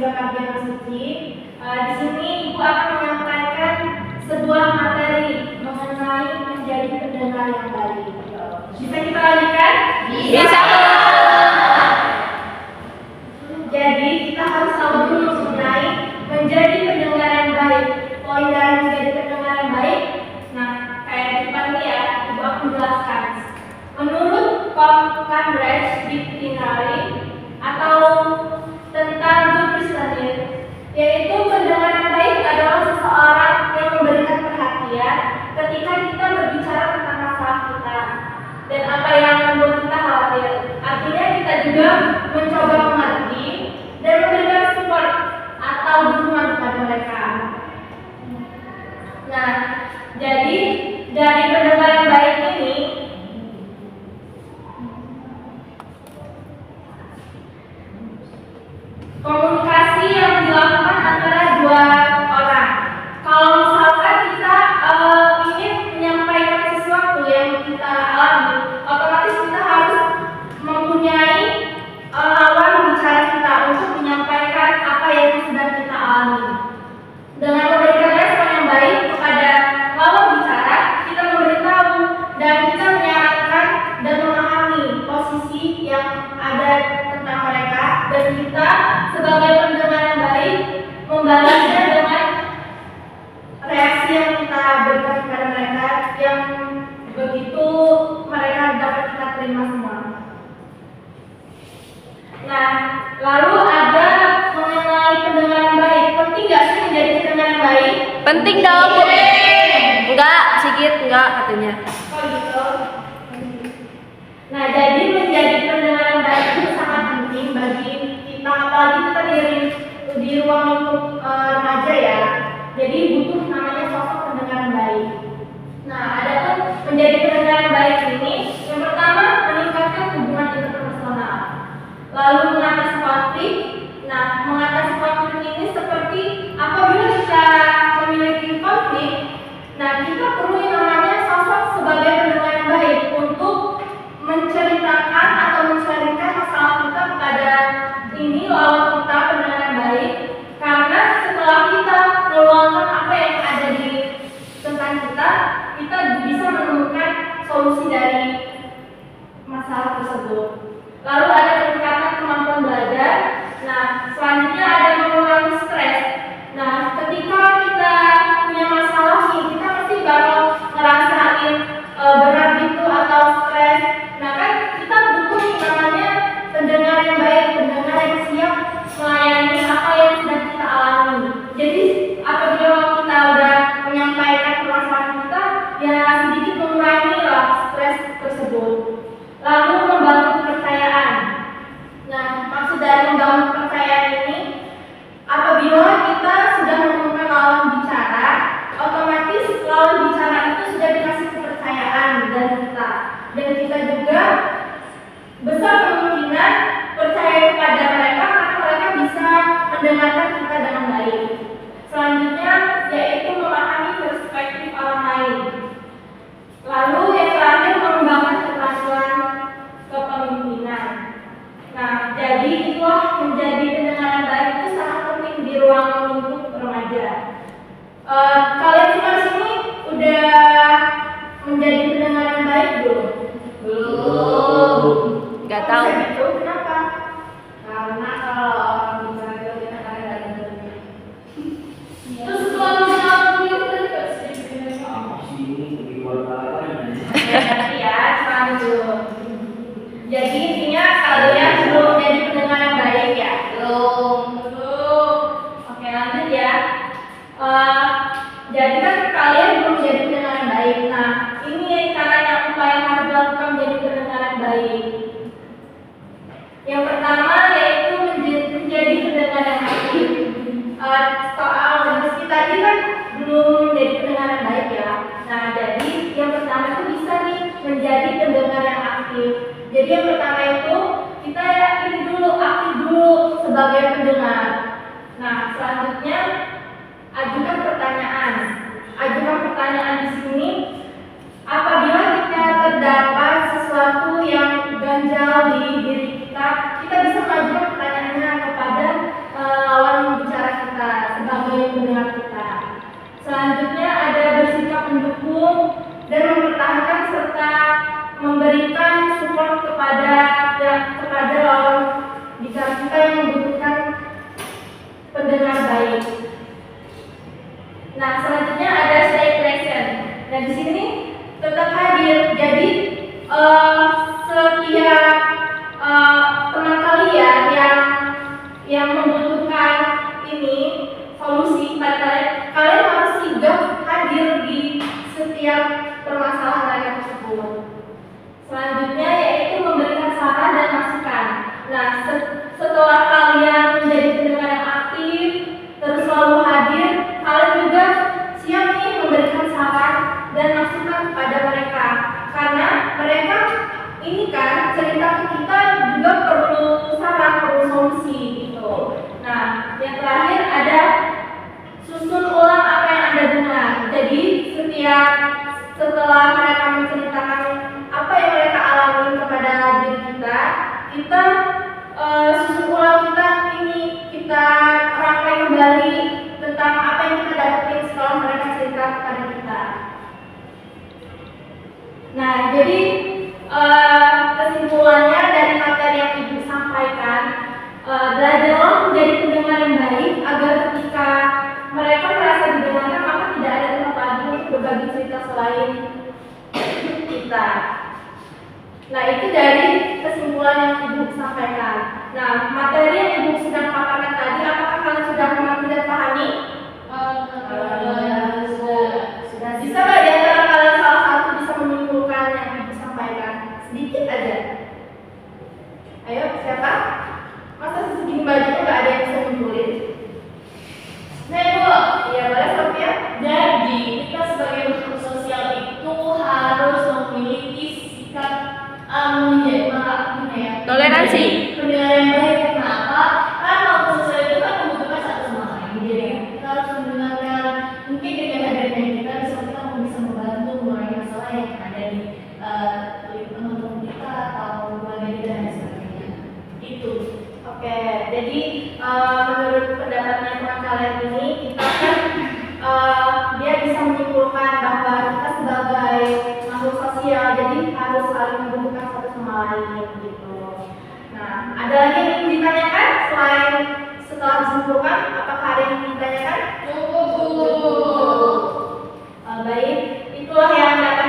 juga kajian suci. Di sini Ibu akan menyampaikan sebuah materi mengenai menjadi pendengar yang baik. Bisa kita lanjutkan? Bisa. Jadi kita harus tahu dulu mengenai menjadi pendengar yang baik. Poin dari menjadi pendengar yang baik. Nah, kayak di depan ini ya, Ibu akan menjelaskan. Menurut Cambridge Dictionary atau tentang good listening, yaitu pendengar yang baik adalah seseorang yang memberikan perhatian ketika kita berbicara tentang masalah kita dan apa yang membuat kita khawatir. Artinya kita juga mencoba mengerti dan memberikan support atau dukungan kepada mereka. Nah, jadi dari pendengar yang baik ini komunikasi yang dilakukan antara dua orang. Kalau misalkan kita ingin menyampaikan sesuatu yang kita alami, otomatis kita harus mempunyai lawan bicara kita untuk menyampaikan apa yang sedang kita alami. Dengan memberikan respon yang baik kepada lawan bicara, kita memberitahu dan kita menyarankan dan memahami posisi yang ada tentang mereka, dan kita sebagai pendengar yang baik membalasnya dengan reaksi yang kita berikan kepada mereka yang begitu mereka dapat kita terima semua. Nah, lalu ada mengenai pendengar yang baik. Penting gak sih menjadi pendengar yang baik? Penting dong, Bu. Enggak, sedikit enggak katanya. Oh gitu. Nah, jadi menjadi pendengar yang baik itu sangat penting bagi kita, apalagi kita di ruang lingkup remaja ya. Jadi butuh namanya sosok pendengar yang baik. Nah, adapun menjadi pendengar yang baik ini, yang pertama meningkatkan hubungan interpersonal. Lalu mengatasi konflik. Nah, mengatasi konflik ini seperti apabila kita memiliki konflik, nah kita perlu yang namanya sosok sebagai pendengar yang baik untuk menceritakan atau menceritakan masalah kita kepada ini lawan kita, pendengar yang baik. Karena setelah kita meluangkan apa yang ada di tentang kita bisa menemukan solusi dari masalah tersebut. Lalu ada peningkatan kemampuan belajar. Nah, selanjutnya ada mengurangi stres. Nah, ketika kita punya masalah nih, kita pasti bakal ngerasain berat gitu atau stres. Nah, kan kita butuh namanya pendengar yang baik, pendengar yang siap melayani apa yang sedang kita alami. Jadi, apabila kita udah menyampaikan permasalahan kita, ya sedikit mengurangi lah stres tersebut. Lalu membangun kepercayaan. Nah, maksud dari membangun kepercayaan ini, apabila kita sudah menemukan lawan bicara, otomatis lawan bicara itu sudah dikasih kepercayaan dari kita, dan kita juga besar kemungkinan percaya kepada mereka karena mereka bisa mendengarkan kita dengan baik. Selanjutnya yaitu memahami perspektif orang lain. Lalu yang terakhir mengembangkan keterampilan kepemimpinan. Nah, jadi itulah menjadi pendengar yang baik itu sangat penting di ruang lingkup remaja. Kalian semua di sini udah menjadi pendengar yang baik belum? Belum. Enggak tahu. Itu kenapa? Karena kalau orang bicara itu kita kadang-kadang dengar. Terus kalau misalnya itu tadi nggak sedikit ya, sekarang dulu. Jadi intinya kalian belum menjadi pendengar yang baik ya? Belum. Oke, lanjut ya. Jadi kan kalian belum menjadi pendengar yang baik. Nah, ini caranya upaya yang harus dilakukan menjadi pendengar yang baik. Yang pertama yaitu menjadi pendengar yang aktif. Soal meski tadi kan belum menjadi pendengar yang baik ya. Nah, jadi yang pertama itu bisa nih menjadi pendengar yang aktif. Jadi yang pertama itu kita ini dulu, aktif dulu sebagai pendengar. Nah, selanjutnya ajukan pertanyaan. Ajukan pertanyaan di sini apabila kita terdapat sesuatu yang ganjal di diri kita bisa mengajukan pertanyaannya kepada lawan membutuhkan ini solusi pada kalian, kalian harus sigap hadir di setiap permasalahan mereka tersebut. Selanjutnya yaitu memberikan saran dan masukan. Nah, setelah kalian menjadi pendengar yang aktif, terus selalu hadir, kalian juga siap nih memberikan saran dan masukan kepada mereka. Karena mereka ini kan cerita ke kita juga perlu saran, perlu solusi gitu. Nah, yang terakhir ada susun ulang apa yang Anda dengar. Jadi setelah mereka menceritakan apa yang mereka alami kepada diri kita susun ulang, kita rangkai kembali tentang apa yang kita dapetin setelah mereka cerita kepada kita. Nah, jadi kesimpulannya dari materi yang Ibu sampaikan, belajarlah menjadi pendengar yang baik agar ketika mereka merasa didengarkan maka tidak ada tempat lagi untuk berbagi cerita selain kita. Nah, itu dari kesimpulan yang Ibu sampaikan. Nah, materi yang Ibu sedang paparkan tadi, apakah kalian sudah mengerti dan pahami? Sudah. Bisa nggak di antara kalian salah satu bisa menyimpulkan yang Ibu sampaikan? Sedikit aja. Ayo, siapa? Masa segini banyaknya nggak ada yang bisa menyimpulin? Nah, Ibu, iya boleh Sophia. Jadi kita sebagai makhluk sosial itu harus memiliki sikap Toleransi. pendengar yang baik. Kenapa? Karena makhluk sosial itu kan membutuhkan satu sama lain. Jadi kita harus mendengarkan. Mungkin dengan adanya kita bisa membantu mengurangi masalah yang ada di teman-teman kita atau keluarga kita dan sebagainya. Itu. Oke, jadi menurut pendapatnya teman kalian ini, kita kan dia bisa menyimpulkan bahwa kita sebagai makhluk sosial, jadi harus saling membutuhkan satu sama lain gitu. Nah, ada lagi yang ingin ditanyakan selain setelah disimpulkan? Apakah ada yang ingin ditanyakan? Cukup. Baik, itulah yang dapat